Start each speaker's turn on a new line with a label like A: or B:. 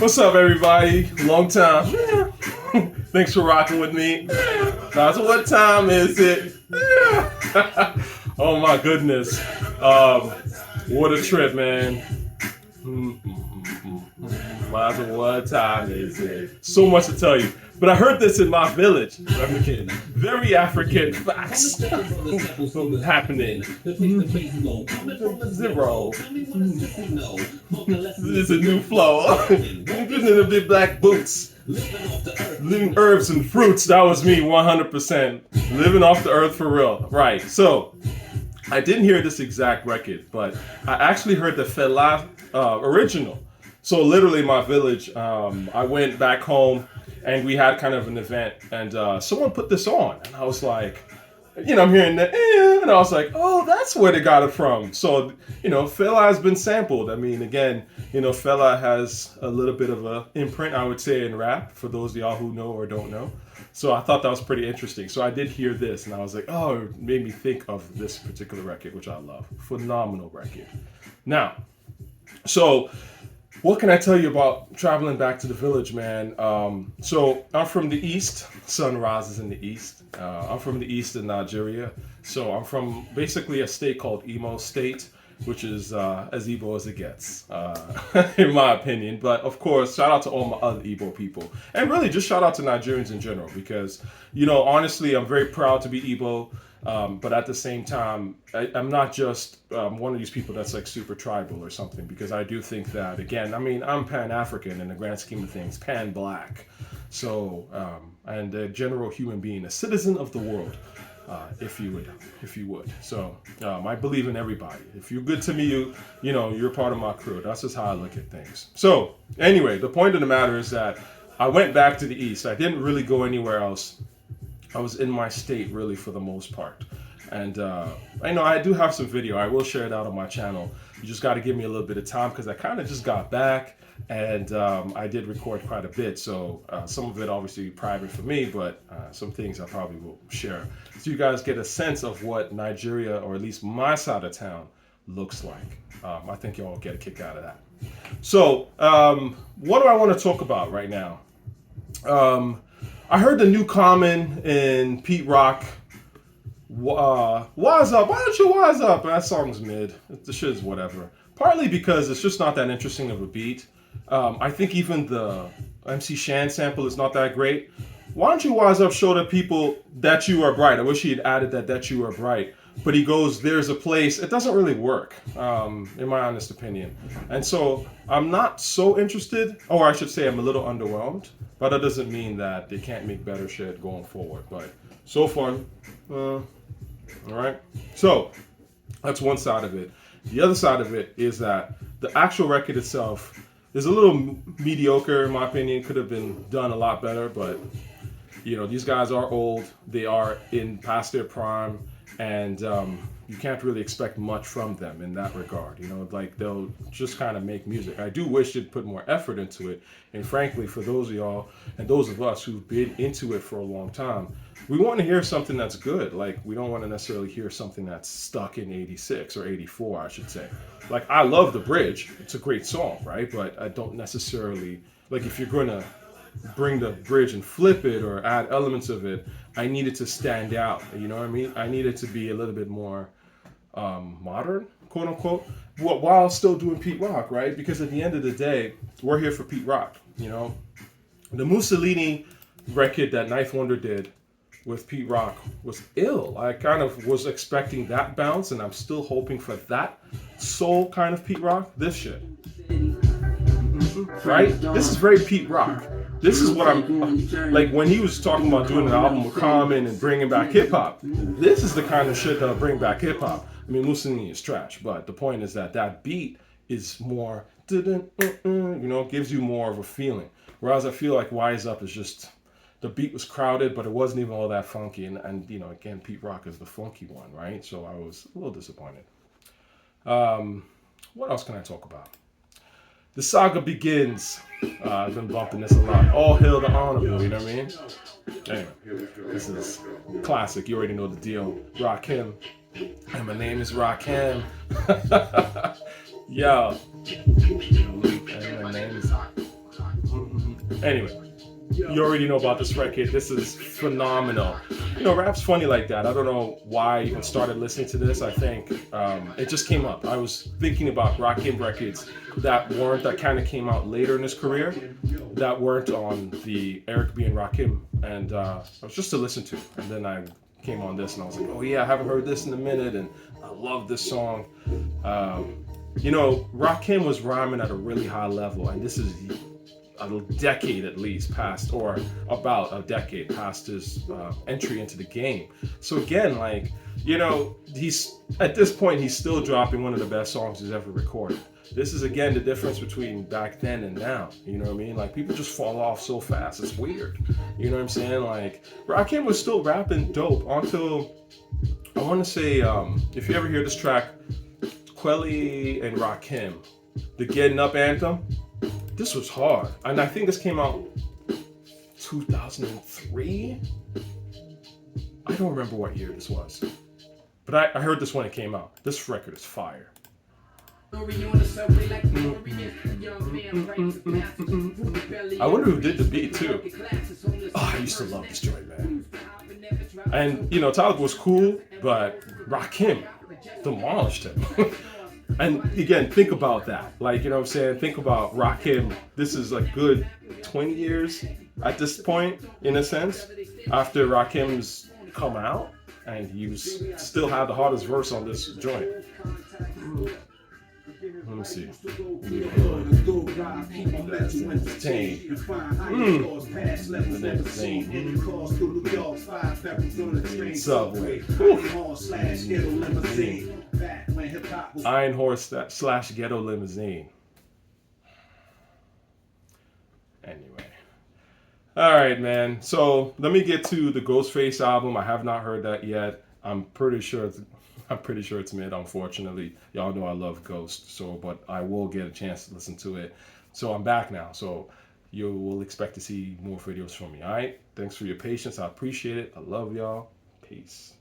A: What's up, everybody? Long time. Thanks for rocking with me. Now, so what time is it? Oh my goodness. What a trip, man. What time is it? So much to tell you. But I heard this in my village. Very African facts happening. Zero. This is a new flow. The big black boots. Living herbs and fruits. That was me 100%. Living off the earth for real. Right. So I didn't hear this exact record, but I actually heard the Fela original. So literally my village, I went back home and we had kind of an event and someone put this on and I was like, you know, I'm hearing that, and I was like, oh, that's where they got it from. So, you know, Fela has been sampled. I mean, again, you know, Fela has a little bit of a imprint, I would say, in rap, for those of y'all who know or don't know. So I thought that was pretty interesting. So I did hear this and I was like, oh, it made me think of this particular record, which I love. Phenomenal record. Now, so what can I tell you about traveling back to the village, man? So I'm from the East. Sun rises in the East. I'm from the East in Nigeria. So I'm from basically a state called Imo State, which is as Igbo as it gets, in my opinion. But of course, shout out to all my other Igbo people. And really just shout out to Nigerians in general because, you know, honestly, I'm very proud to be Igbo. But at the same time, I'm not just one of these people that's like super tribal or something, because I do think that, again, I mean, I'm Pan-African in the grand scheme of things, Pan-Black. So, and a general human being, a citizen of the world, if you would. So, I believe in everybody. If you're good to me, you know, you're part of my crew. That's just how I look at things. So, anyway, the point of the matter is that I went back to the East. I didn't really go anywhere else. I was in my state really for the most part. And I know I do have some video. I will share it out on my channel. You just got to give me a little bit of time because I kind of just got back and I did record quite a bit. So some of it obviously private for me, but some things I probably will share. So you guys get a sense of what Nigeria, or at least my side of town, looks like. I think y'all get a kick out of that. So what do I want to talk about right now? I heard the new Common in ft.Rakim. Wise up, why don't you wise up? That song's mid. The shit's whatever. Partly because it's just not that interesting of a beat. I think even the MC Shan sample is not that great. Why don't you wise up, show the people that you are bright? I wish he had added that you are bright. But he goes, there's a place. It doesn't really work, in my honest opinion. And so I'm not so interested, or I should say I'm a little underwhelmed. But that doesn't mean that they can't make better shit going forward. But so far, all right. So that's one side of it. The other side of it is that the actual record itself is a little mediocre, in my opinion. Could have been done a lot better. But, you know, these guys are old. They are past their prime. And you can't really expect much from them in that regard. You know, like they'll just kind of make music. I do wish they'd put more effort into it. And frankly, for those of y'all and those of us who've been into it for a long time, we want to hear something that's good. Like, we don't want to necessarily hear something that's stuck in 86 or 84, I should say. Like, I love The Bridge. It's a great song, right? But I don't necessarily, like, if you're going to bring the bridge and flip it or add elements of it, I need it to stand out. You know what I mean? I need it to be a little bit more modern, quote unquote, while still doing ft.Rakim, right? Because at the end of the day, we're here for ft.Rakim, you know? The Musalini record that Ninth Wonder did with ft.Rakim was ill. I kind of was expecting that bounce, and I'm still hoping for that soul kind of ft.Rakim. This shit. Right? This is very ft.Rakim. This is what I'm, like when he was talking about doing an album with Common and bringing back hip hop. This is the kind of shit that'll bring back hip hop. I mean, Musalini is trash, but the point is that beat is more, you know, gives you more of a feeling. Whereas I feel like Wise Up is just, the beat was crowded, but it wasn't even all that funky. And you know, again, ft.Rakim is the funky one, right? So I was a little disappointed. What else can I talk about? The Saga begins. I've been bumping this a lot. All hail the honorable, you know what I mean? Anyway, this is classic. You already know the deal. Rakim. And my name is Rakim. Yo. And my name is Anyway, you already know about this record. This is phenomenal. You know, rap's funny like that. I don't know why I even started listening to this. I think it just came up. I was thinking about Rakim records that kind of came out later in his career, that weren't on the Eric B and Rakim, and I was just to listen to. And then I came on this and I was like, oh yeah, I haven't heard this in a minute, and I love this song. You know, Rakim was rhyming at a really high level, and this is a decade at least past, or about a decade past his entry into the game. So again, like, you know, he's at this point he's still dropping one of the best songs he's ever recorded. This is again the difference between back then and now. You know what I mean? Like, people just fall off so fast. It's weird. You know what I'm saying? Like, Rakim was still rapping dope until, I want to say, if you ever hear this track, Kweli and Rakim, the Getting Up anthem. This was hard, and I think this came out 2003. I don't remember what year this was, but I heard this when it came out. This record is fire. I wonder who did the beat too. Oh, I used to love this joint, man. And you know, Talib was cool, but Rakim demolished him. And again, think about that. Like, you know what I'm saying? Think about Rakim. This is a good 20 years at this point, in a sense, after Rakim's come out, and you still have the hardest verse on this joint. Let me see. Subway. Iron Horse / Ghetto Limousine. Anyway. Alright, man. So let me get to the Ghostface album. I have not heard that yet. I'm pretty sure it's mid, unfortunately. Y'all know I love Ghost, but I will get a chance to listen to it. So I'm back now. So you will expect to see more videos from me. Alright? Thanks for your patience. I appreciate it. I love y'all. Peace.